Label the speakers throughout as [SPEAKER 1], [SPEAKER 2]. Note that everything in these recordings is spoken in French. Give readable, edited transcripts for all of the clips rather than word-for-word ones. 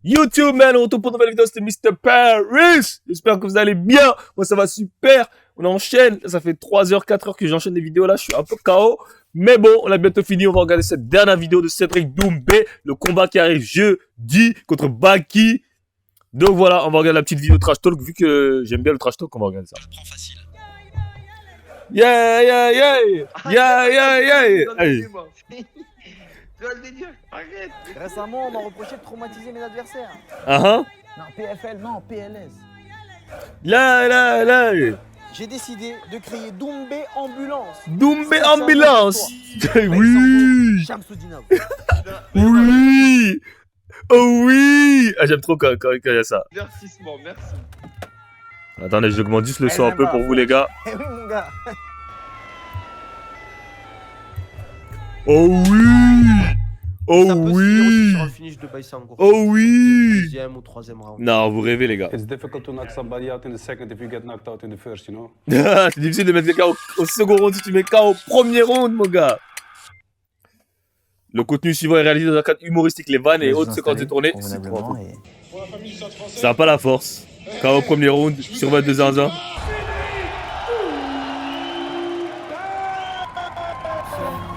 [SPEAKER 1] YouTube, man, on retrouve pour une nouvelle vidéo, c'était Mr. Paris. J'espère que vous allez bien. Moi, ça va super. On enchaîne. Ça fait 3 heures, 4 heures que j'enchaîne les vidéos là. Je suis un peu KO. Mais bon, on a bientôt fini. On va regarder cette dernière vidéo de Cédric Doumbé. Le combat qui arrive jeudi contre Baki. Donc voilà, on va regarder la petite vidéo trash talk. Vu que j'aime bien le trash talk, on va regarder ça.
[SPEAKER 2] Je prends facile.
[SPEAKER 1] Yeah, yeah, yeah. Yeah, yeah, yeah. Allez.
[SPEAKER 3] Tu vois le délire? Arrête.
[SPEAKER 4] Récemment, on m'a reproché de traumatiser mes adversaires.
[SPEAKER 1] Uh-huh.
[SPEAKER 4] Non, PFL, non, PLS.
[SPEAKER 1] Là, là, là.
[SPEAKER 4] J'ai décidé de créer Doumbé Ambulance.
[SPEAKER 1] Doumbé Ambulance. Oui.
[SPEAKER 4] Shamsoudinov.
[SPEAKER 1] Oui. Oh oui. Ah, j'aime trop quand il y a ça.
[SPEAKER 3] Divertissement, merci.
[SPEAKER 1] Attendez, j'augmente juste le son un peu pour vous les gars.
[SPEAKER 4] Eh oui, mon gars.
[SPEAKER 1] Oh oui. Oh
[SPEAKER 2] Ça peut se finir
[SPEAKER 1] oui.
[SPEAKER 2] aussi sur un finish de Baïsango.
[SPEAKER 1] Oh oui.
[SPEAKER 2] Deuxième ou troisième round.
[SPEAKER 1] Non, vous rêvez les gars.
[SPEAKER 5] It's difficult to knock somebody out in the second if you get knocked out in the first, you know?
[SPEAKER 1] C'est difficile de mettre quelqu'un au second round si tu mets KO au premier round, mon gars. Le contenu suivant est réalisé dans un cadre humoristique. Les vannes et autres séquences de tournée. Ça n'a pas la force. KO au premier round sur 22 ans.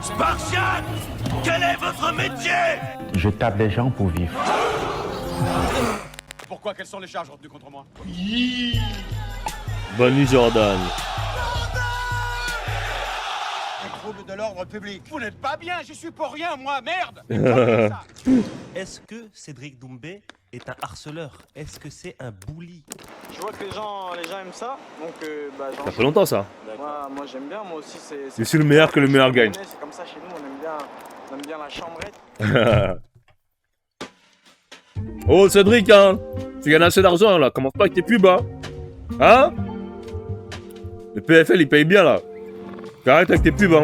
[SPEAKER 6] Spartiate, quel est votre métier?
[SPEAKER 7] Je tape les gens pour vivre.
[SPEAKER 6] Pourquoi? Quelles sont les charges retenues contre moi?
[SPEAKER 1] Bonne nuit Jordan.
[SPEAKER 6] Un trouble de l'ordre public. Vous n'êtes pas bien, j'y suis pour rien, moi, merde.
[SPEAKER 8] Est-ce que Cédric Doumbé est un harceleur? Est-ce que c'est un bully?
[SPEAKER 9] Je vois que les gens aiment ça, donc
[SPEAKER 1] Ça fait longtemps ça.
[SPEAKER 9] moi j'aime bien, moi aussi c'est...
[SPEAKER 1] Je suis le meilleur que le meilleur gagne.
[SPEAKER 9] C'est comme ça chez nous, on aime bien la chambrette.
[SPEAKER 1] Oh Cédric, hein, tu gagnes assez d'argent là, commence pas avec tes pubs, hein. Hein? Le PFL il paye bien là. Arrête avec tes pubs, hein.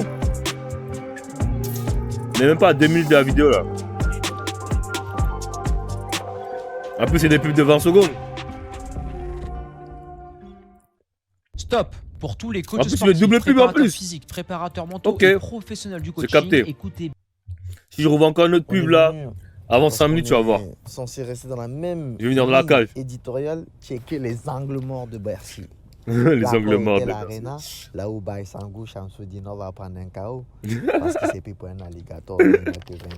[SPEAKER 1] On est même pas à 2 minutes de la vidéo là. En plus c'est des pubs de 20 secondes.
[SPEAKER 10] Stop. Pour tous les coachs
[SPEAKER 1] En plus,
[SPEAKER 10] sportifs,
[SPEAKER 1] le double pub en
[SPEAKER 10] préparateurs
[SPEAKER 1] plus.
[SPEAKER 10] physiques, préparateurs mentaux
[SPEAKER 1] Ok.
[SPEAKER 10] et professionnels du
[SPEAKER 1] C'est
[SPEAKER 10] coaching,
[SPEAKER 1] capté.
[SPEAKER 10] écoutez.
[SPEAKER 1] Si je revois encore une autre pub là, avant 5 minutes tu vas voir.
[SPEAKER 4] Censé rester dans la même
[SPEAKER 1] Je vais venir de la cage.
[SPEAKER 4] éditoriale, checker les angles morts de Bercy.
[SPEAKER 1] Les
[SPEAKER 4] Là,
[SPEAKER 1] angles
[SPEAKER 4] quand
[SPEAKER 1] morts
[SPEAKER 4] était
[SPEAKER 1] de
[SPEAKER 4] l'Arena, là où Baïsango, Shamsoudinov va prendre un KO. Parce que c'est plus pour un alligator de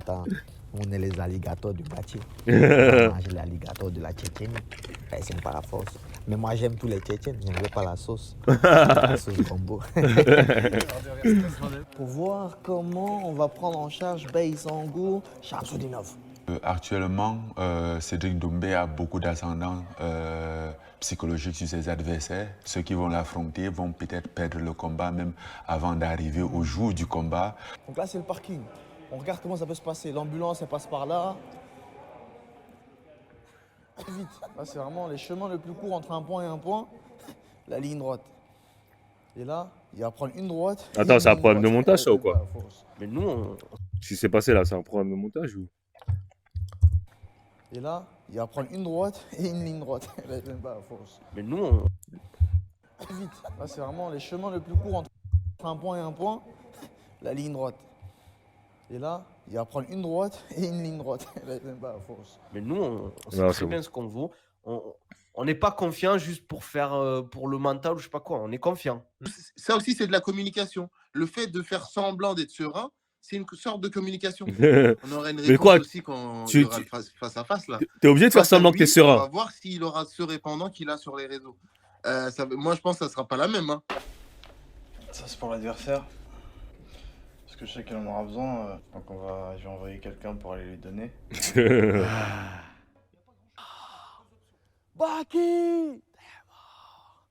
[SPEAKER 4] 20 ans. On est les alligators du bâti. On mange l'alligator de la Tchétchénie. C'est pas la force. Mais moi j'aime tous les Tchétchènes, j'aime pas la sauce. La sauce combo. Pour voir comment on va prendre en charge Baïsango, Shamsoudinov.
[SPEAKER 11] Actuellement, Cédric Doumbé a beaucoup d'ascendants psychologiques sur ses adversaires. Ceux qui vont l'affronter vont peut-être perdre le combat même avant d'arriver au jour du combat.
[SPEAKER 4] Donc là c'est le parking. On regarde comment ça peut se passer. L'ambulance elle passe par là. Vite. Là c'est vraiment les chemins le plus court entre un point et un point. La ligne droite. Et là, il va prendre une droite.
[SPEAKER 1] Attends, c'est un problème de montage ça ou quoi?
[SPEAKER 2] Mais nous, on...
[SPEAKER 1] Ce qui s'est passé là, c'est un problème de montage ou?
[SPEAKER 4] Et là, il va prendre une droite et une ligne droite. Même pas à force.
[SPEAKER 2] Mais nous, on...
[SPEAKER 4] Vite. Là c'est vraiment les chemins le plus court entre un point et un point. La ligne droite. Et là, il va prendre une droite et une ligne droite. Même pas à force.
[SPEAKER 2] Mais nous, on sait
[SPEAKER 1] Non,
[SPEAKER 2] très
[SPEAKER 1] c'est
[SPEAKER 2] bien
[SPEAKER 1] bon.
[SPEAKER 2] ce qu'on vaut. On n'est pas confiant juste pour faire pour le mental ou je sais pas quoi. On est confiant.
[SPEAKER 3] Ça aussi, c'est de la communication. Le fait de faire semblant d'être serein, c'est une sorte de communication. On aurait une
[SPEAKER 1] Mais
[SPEAKER 3] réponse
[SPEAKER 1] quoi,
[SPEAKER 3] aussi quand
[SPEAKER 1] tu-
[SPEAKER 3] il y aura
[SPEAKER 1] tu-
[SPEAKER 3] le face à face là.
[SPEAKER 1] T'es obligé de faire
[SPEAKER 3] Face à
[SPEAKER 1] semblant que
[SPEAKER 3] lui,
[SPEAKER 1] t'es serein.
[SPEAKER 3] On va voir s'il aura ce répondant qu'il a sur les réseaux. Moi, je pense que ça sera pas la même. Hein.
[SPEAKER 9] Ça c'est pour l'adversaire. Parce que je sais qu'il en aura besoin, donc je vais envoyer quelqu'un pour aller lui donner.
[SPEAKER 4] Baki! T'es mort!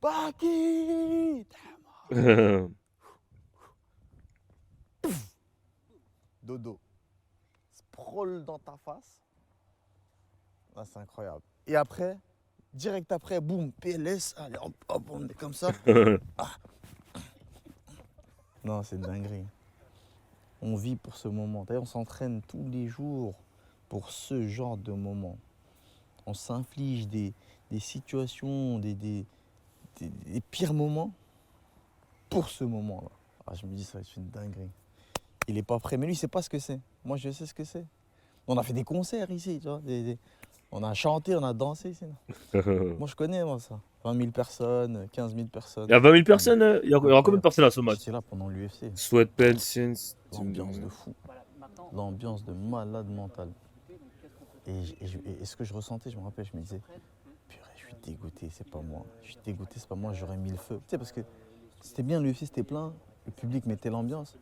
[SPEAKER 4] Baki! T'es mort! Dodo. Sprawl dans ta face. Ah, c'est incroyable. Et après, direct après, boum, PLS. Allez, hop, hop, on est comme ça. Ah. Non, c'est une dinguerie. On vit pour ce moment. D'ailleurs, on s'entraîne tous les jours pour ce genre de moment. On s'inflige des situations, des pires moments pour ce moment-là. Ah, je me dis, ça va être une dinguerie. Il n'est pas prêt, mais lui, il ne sait pas ce que c'est. Moi, je sais ce que c'est.
[SPEAKER 12] On a fait des concerts ici, tu vois. On a chanté, on a dansé ici. Moi, je connais, moi, ça. 20 000 personnes, 15 000 personnes.
[SPEAKER 1] Il y a 20 000 personnes, il y aura combien de personnes à ce match?
[SPEAKER 12] J'étais là pendant l'UFC.
[SPEAKER 1] Sweatpants, jeans.
[SPEAKER 12] L'ambiance de fou. L'ambiance de malade mental. Et ce que je ressentais, je me rappelle, je me disais, purée, je suis dégoûté, c'est pas moi. Je suis dégoûté, c'est pas moi, j'aurais mis le feu. Tu sais, parce que c'était bien, l'UFC, c'était plein, le public mettait l'ambiance.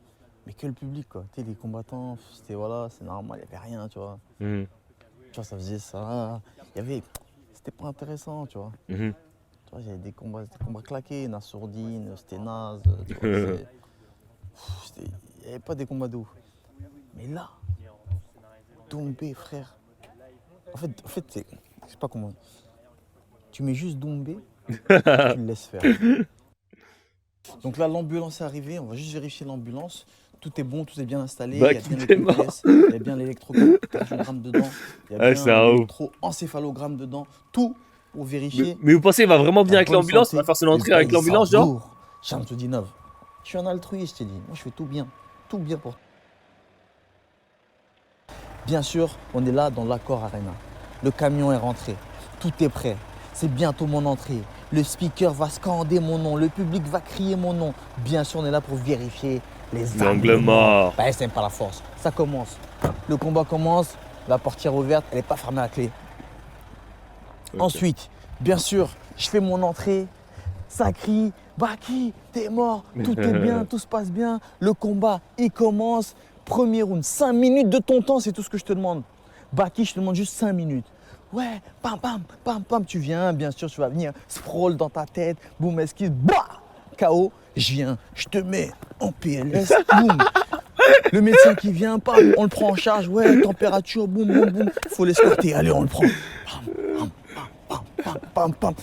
[SPEAKER 12] Mais que le public, quoi. Tu sais, les combattants, c'était voilà, c'est normal, il n'y avait rien, tu vois. Tu vois, ça faisait ça. C'était pas intéressant, tu vois. Tu vois, j'avais des combats claqués, Nassourdine, c'était naze. Tu vois, il n'y avait pas des combats de ouf. Mais là, Doumbé, frère. En fait je sais pas comment. Tu mets juste Doumbé, tu le laisses faire. Donc là, l'ambulance est arrivée, on va juste vérifier l'ambulance. Tout est bon, tout est bien installé, il y a bien le GPS, il y a bien l'électrocardiogramme dedans, il y a bien l'électroencéphalogramme dedans, tout pour vérifier.
[SPEAKER 1] Mais vous pensez qu'il va vraiment venir avec l'ambulance? Il va faire son entrée avec l'ambulance, genre?
[SPEAKER 12] Shamsudinov, je suis un altruiste, je t'ai dit. Moi, je fais tout bien pour toi. Bien sûr, on est là dans l'Accor Arena. Le camion est rentré, tout est prêt. C'est bientôt mon entrée. Le speaker va scander mon nom, le public va crier mon nom. Bien sûr, on est là pour vérifier les angles morts. Bah, c'est pas la force. Ça commence. Le combat commence, la portière ouverte, elle n'est pas fermée à clé. Ensuite, bien sûr, je fais mon entrée. Ça crie, Baki, t'es mort, tout est bien, tout se passe bien. Le combat, il commence. Premier round, 5 minutes de ton temps, c'est tout ce que je te demande. Baki, je te demande juste 5 minutes. Ouais, pam, pam, pam, pam, tu viens, bien sûr, tu vas venir, sprawl dans ta tête, boum, esquive, bah, KO, je viens, je te mets en PLS, boum. Le médecin qui vient, pam, on le prend en charge, ouais, température, boum, boum, boum, faut l'escorter, allez, on le prend. Pam, pam, pam, pam, pam,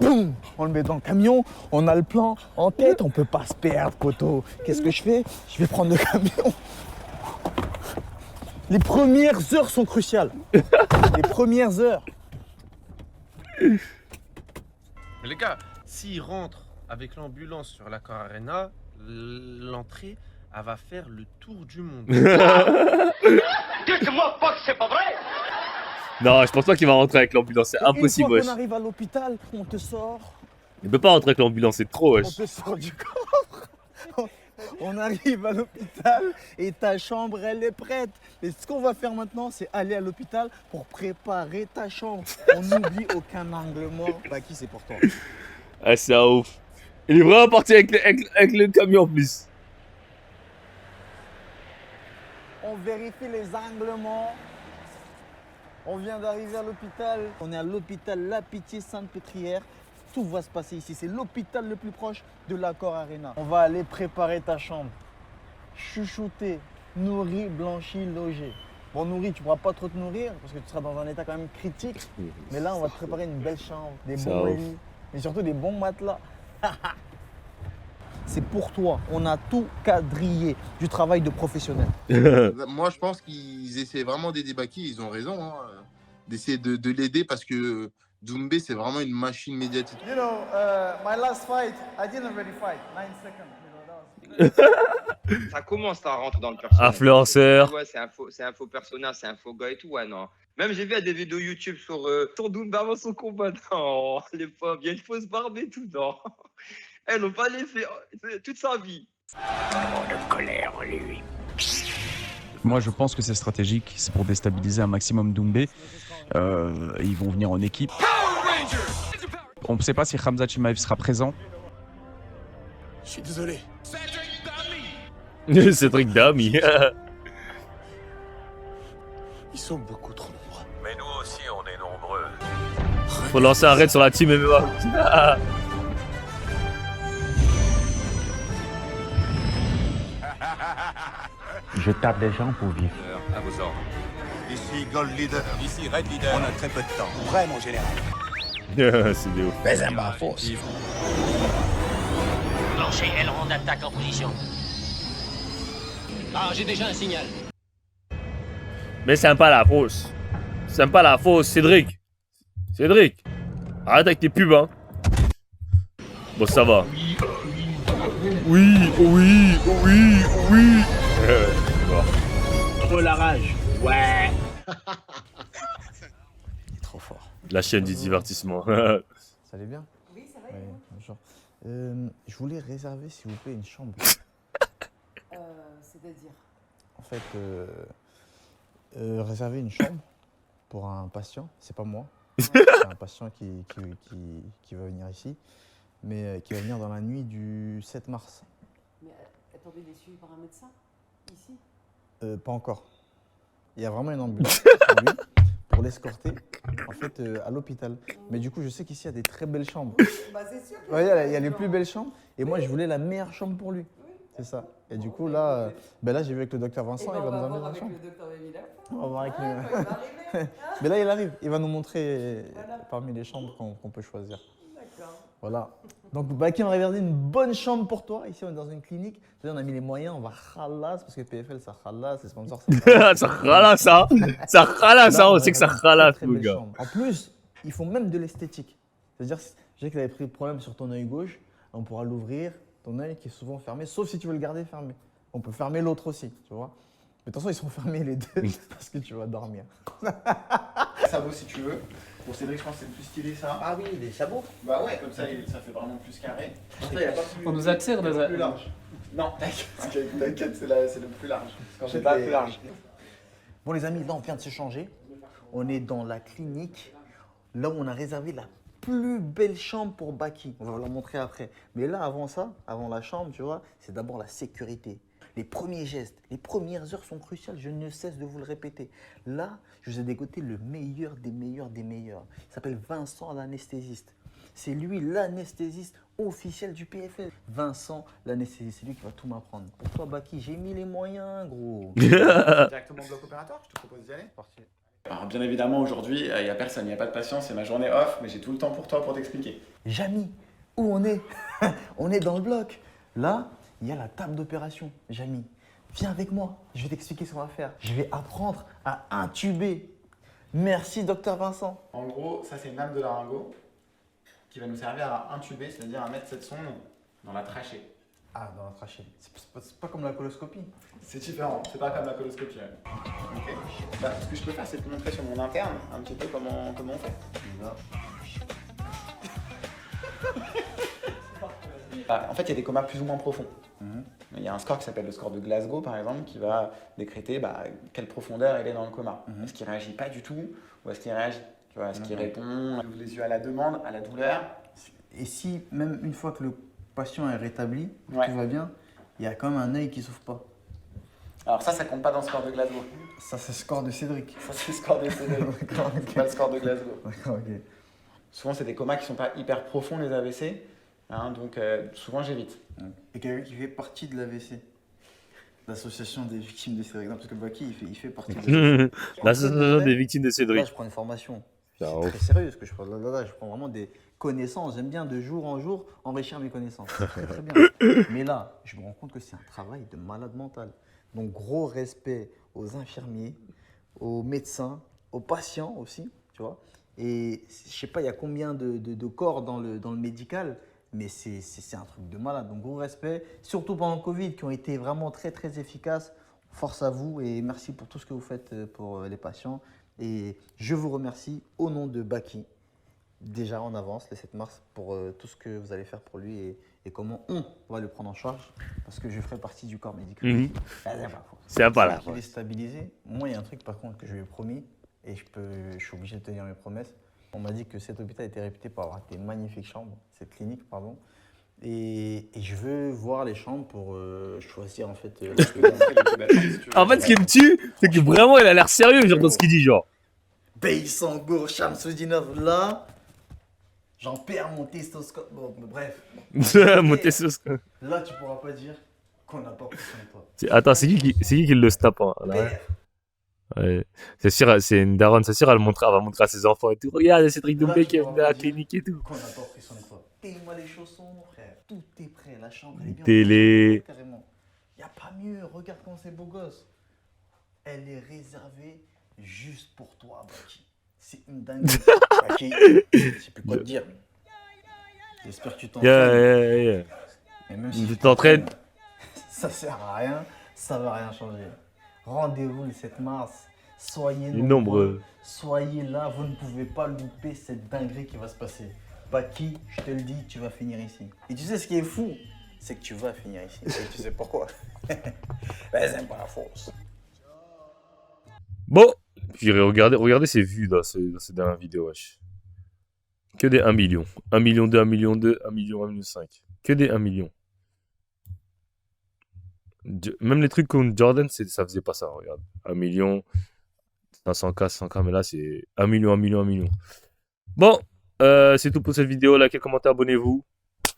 [SPEAKER 12] boum, on le met dans le camion, on a le plan en tête, on peut pas se perdre, poteau. Qu'est-ce que je fais? Je vais prendre le camion. Les premières heures sont cruciales. Les premières heures.
[SPEAKER 13] Mais les gars, s'ils rentrent avec l'ambulance sur l'Accor Arena, l'entrée, elle va faire le tour du monde.
[SPEAKER 6] Dites-moi pas que c'est pas vrai!
[SPEAKER 1] Non, je pense pas qu'il va rentrer avec l'ambulance, c'est impossible,
[SPEAKER 12] Une fois
[SPEAKER 1] wesh.
[SPEAKER 12] qu'on arrive à l'hôpital, on te sort.
[SPEAKER 1] Il peut pas rentrer avec l'ambulance, c'est trop,
[SPEAKER 12] On
[SPEAKER 1] wesh.
[SPEAKER 12] te sort du coffre. On arrive à l'hôpital et ta chambre, elle est prête. Et ce qu'on va faire maintenant, c'est aller à l'hôpital pour préparer ta chambre. On n'oublie aucun angle mort. Baki, c'est pour toi.
[SPEAKER 1] Ah, c'est un ouf. Il est vraiment parti avec le camion en plus.
[SPEAKER 12] On vérifie les angles morts. On vient d'arriver à l'hôpital. On est à l'hôpital La Pitié Sainte-Pétrière. Tout va se passer ici. C'est l'hôpital le plus proche de l'Accor Arena. On va aller préparer ta chambre. Chouchouter, nourrir, blanchir, loger. Bon, nourrir, tu ne pourras pas trop te nourrir parce que tu seras dans un état quand même critique. Mais là, on va te préparer une belle chambre, des bons lits, mais surtout des bons matelas. C'est pour toi. On a tout quadrillé. Du travail de professionnel.
[SPEAKER 3] Moi, je pense qu'ils essaient vraiment d'aider Baki. Ils ont raison, hein, d'essayer de l'aider parce que Doumbé, c'est vraiment une machine médiatique.
[SPEAKER 12] You know, my last fight, I didn't really fight. 9 seconds.
[SPEAKER 14] Ça commence à rentrer dans le personnage.
[SPEAKER 1] Influenceur.
[SPEAKER 14] Ouais, c'est un faux personnage, c'est un faux gars et tout. Ouais, non. Même j'ai vu des vidéos YouTube sur Doumbé avant son combat. Non, les pauvres, il y a une fausse barbe et tout. Non. Elles n'ont pas laissé toute sa vie.
[SPEAKER 6] De colère en lui.
[SPEAKER 15] Moi, je pense que c'est stratégique. C'est pour déstabiliser un maximum Doumbé. Ils vont venir en équipe. On ne sait pas si Khamzat Chimaev sera présent.
[SPEAKER 6] Je suis désolé.
[SPEAKER 1] Cédric Dami.
[SPEAKER 6] Ils sont beaucoup trop nombreux.
[SPEAKER 16] Mais nous aussi, on est nombreux.
[SPEAKER 1] Faut lancer un raid sur la team MMA.
[SPEAKER 7] Je tape des gens pour vivre.
[SPEAKER 16] À vos ordres.
[SPEAKER 6] Ici Gold Leader. Ici Red Leader. On a très peu de temps. Vrai, mon général.
[SPEAKER 1] C'est des ouf.
[SPEAKER 6] Mais un bas force.
[SPEAKER 17] Lancez aileron d'attaque en position. Ah, j'ai déjà un signal.
[SPEAKER 1] Mais c'est pas la fausse. C'est pas la fausse, Cédric. Cédric. Arrête avec tes pubs, hein. Bon, ça va. Oui, oui, oui, oui.
[SPEAKER 6] Trop la rage. Ouais.
[SPEAKER 12] Il est trop fort.
[SPEAKER 1] La chaîne du divertissement.
[SPEAKER 12] Ça allait bien?
[SPEAKER 18] Oui, ça va.
[SPEAKER 12] Oui, bonjour. Je voulais réserver, s'il vous plaît, une chambre.
[SPEAKER 18] C'est-à-dire
[SPEAKER 12] En fait, réserver une chambre pour un patient, c'est pas moi. C'est un patient qui va venir ici, mais qui va venir dans la nuit du 7 mars.
[SPEAKER 18] Mais attendez, il est suivi par un médecin ici?
[SPEAKER 12] Pas encore. Il y a vraiment une ambulance pour lui, pour l'escorter, en fait, à l'hôpital. Mais du coup, je sais qu'ici, il y a des très belles chambres.
[SPEAKER 18] Bah, c'est sûr.
[SPEAKER 12] Ouais, il y a les plus belles chambres. Et moi, je voulais la meilleure chambre pour lui. C'est ça. Et du coup, là, là j'ai vu avec le docteur Vincent, il va nous emmener dans la chambre.
[SPEAKER 18] Le docteur Emile.
[SPEAKER 12] On va voir avec lui.
[SPEAKER 18] Il va arriver.
[SPEAKER 12] Mais là, il arrive. Il va nous montrer parmi les chambres qu'on peut choisir.
[SPEAKER 18] D'accord.
[SPEAKER 12] Voilà. Donc, Baki, on a regardé une bonne chambre pour toi. Ici, on est dans une clinique. C'est-à-dire, on a mis les moyens, on va khalas, parce que PFL, ça khalas, les sponsors, ça
[SPEAKER 1] Ça khalas, ça. Ça khalas, ça. On sait que ça khalas,
[SPEAKER 12] très
[SPEAKER 1] mon
[SPEAKER 12] belle
[SPEAKER 1] gars.
[SPEAKER 12] chambre. En plus, ils font même de l'esthétique. C'est-à-dire, je sais que tu avais pris le problème sur ton œil gauche. On pourra l'ouvrir, ton œil qui est souvent fermé, sauf si tu veux le garder fermé. On peut fermer l'autre aussi, tu vois. Mais de toute façon, ils sont fermés les deux parce que tu vas dormir.
[SPEAKER 9] Sabot si tu veux. Pour Cédric, je pense que c'est plus stylé ça.
[SPEAKER 4] Ah oui, des sabots.
[SPEAKER 9] Bah ouais, comme ça, ça fait vraiment plus carré.
[SPEAKER 19] On nous attire
[SPEAKER 9] le
[SPEAKER 19] déjà.
[SPEAKER 9] plus large. Non, t'inquiète, c'est le plus large. Quand j'ai pas le plus large.
[SPEAKER 12] Bon les amis, là on vient de se changer. On est dans la clinique, là où on a réservé la plus belle chambre pour Baki. On va vous la montrer après. Mais là, avant ça, avant la chambre, tu vois, c'est d'abord la sécurité. Les premiers gestes, les premières heures sont cruciales, je ne cesse de vous le répéter. Là, je vous ai dégoté le meilleur des meilleurs des meilleurs. Il s'appelle Vincent l'anesthésiste. C'est lui l'anesthésiste officiel du PFL. Vincent l'anesthésiste, c'est lui qui va tout m'apprendre. Pour toi, Baki, j'ai mis les moyens, gros.
[SPEAKER 9] Directement au bloc opératoire, je te propose d'y aller. Parti.
[SPEAKER 20] Alors bien évidemment aujourd'hui il n'y a personne, il n'y a pas de patient, c'est ma journée off, mais j'ai tout le temps pour toi pour t'expliquer.
[SPEAKER 12] Jamy, où on est? On est dans le bloc. Là, il y a la table d'opération. Jamy, viens avec moi, je vais t'expliquer ce qu'on va faire. Je vais apprendre à intuber. Merci docteur Vincent.
[SPEAKER 9] En gros, ça c'est une lame de laryngo qui va nous servir à intuber, c'est-à-dire à mettre cette sonde dans la trachée.
[SPEAKER 12] Ah, dans la trachée. C'est pas comme la coloscopie.
[SPEAKER 9] C'est différent, c'est pas comme la coloscopie. Ok. Bah, ce que je peux faire, c'est te montrer sur mon interne un petit peu comment on fait. En fait, il y a des comas plus ou moins profonds. Il y a un score qui s'appelle le score de Glasgow, par exemple, qui va décréter quelle profondeur il est dans le coma. Est-ce qu'il réagit pas du tout ou est-ce qu'il réagit? Tu vois, est-ce qu'il répond? Il ouvre les yeux à la demande, à la douleur?
[SPEAKER 12] Et si, même une fois que le patient est rétabli,
[SPEAKER 9] Ouais.
[SPEAKER 12] tout va bien, il y a quand même un œil qui s'ouvre pas.
[SPEAKER 9] Alors ça compte pas dans le score de Glasgow.
[SPEAKER 12] Ça, c'est le score de Cédric.
[SPEAKER 9] Ça, c'est le score de Cédric. C'est pas le score de Glasgow.
[SPEAKER 12] D'accord, ok.
[SPEAKER 9] Souvent, c'est des comas qui sont pas hyper profonds, les AVC. Hein, donc, souvent, j'évite.
[SPEAKER 12] Et quelqu'un qui fait partie de l'AVC, l'association des victimes de Cédric. Non, parce que Baki, il fait partie de
[SPEAKER 1] L'association des victimes de Cédric.
[SPEAKER 12] Là, je prends une formation. C'est
[SPEAKER 1] Ah,
[SPEAKER 12] très sérieux ce que je prends. Là, je prends vraiment des connaissances. J'aime bien de jour en jour enrichir mes connaissances. C'est très, très bien. Mais là, je me rends compte que c'est un travail de malade mental. Donc, gros respect aux infirmiers, aux médecins, aux patients aussi, tu vois. Et je sais pas, il y a combien de corps dans le médical, mais c'est un truc de malade. Donc, gros respect, surtout pendant le Covid, qui ont été vraiment très, très efficaces. Force à vous et merci pour tout ce que vous faites pour les patients. Et je vous remercie au nom de Baki, déjà en avance, le 7 mars, pour tout ce que vous allez faire pour lui et comment on va le prendre en charge, parce que je ferai partie du corps médical.
[SPEAKER 1] C'est pas là.
[SPEAKER 12] Il est stabilisé. Moi, il y a un truc par contre que je lui ai promis, et je suis obligé de tenir mes promesses. On m'a dit que cet hôpital était réputé pour avoir des magnifiques chambres, cette clinique, pardon. Et je veux voir les chambres pour choisir en fait.
[SPEAKER 1] En fait, ce qui me tue, c'est que vraiment, il a l'air sérieux genre, dans ce qu'il dit, genre.
[SPEAKER 12] Beysango, Shamsudinov, là, j'en perds mon testoscope. Bon, bref.
[SPEAKER 1] Mon testoscope.
[SPEAKER 12] Là, tu pourras pas dire qu'on n'a pas pris soin de toi.
[SPEAKER 1] Attends, c'est qui le stoppe hein, là? Ouais. C'est sûr, c'est une daronne, c'est sûr, elle va montrer à ses enfants et tout. Regarde, c'est Cédric Doumbé qui est venu à la clinique et tout.
[SPEAKER 12] Qu'on n'a pas pris soin de toi. Paye-moi les chaussons, frère. Tout est prêt. La chambre, elle est bien.
[SPEAKER 1] Télé.
[SPEAKER 12] Carrément. Y a pas mieux. Regarde comment c'est beau gosse. Elle est réservée juste pour toi, Baki. C'est une dingue. Baki, je sais plus quoi te dire. J'espère que tu t'entraînes.
[SPEAKER 1] Yeah.
[SPEAKER 12] Et même si
[SPEAKER 1] tu t'entraînes.
[SPEAKER 12] Ça sert à rien. Ça va rien changer. Rendez-vous le 7 mars. Soyez
[SPEAKER 1] Les
[SPEAKER 12] nombreux.
[SPEAKER 1] nombres.
[SPEAKER 12] Soyez là, vous ne pouvez pas louper cette dinguerie qui va se passer. Baki, je te le dis, tu vas finir ici. Et tu sais ce qui est fou, c'est que tu vas finir ici. Et tu sais pourquoi? Ben, c'est pas la force.
[SPEAKER 1] Bon, puis regardez ces vues dans ces dernières vidéos, wesh. Que des 1 million. 1 million 2, 1 million 2, 1 million, 1 million 5. Que des 1 million. Même les trucs comme Jordan, ça faisait pas ça, regarde. 1 million, 500K, 100K, mais là c'est 1 million, 1 million, 1 million. Bon, c'est tout pour cette vidéo. Likez, commentez, abonnez-vous.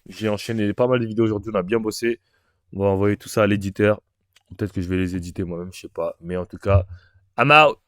[SPEAKER 1] J'ai enchaîné pas mal de vidéos aujourd'hui, on a bien bossé. On va envoyer tout ça à l'éditeur. Peut-être que je vais les éditer moi-même, je sais pas. Mais en tout cas, I'm out!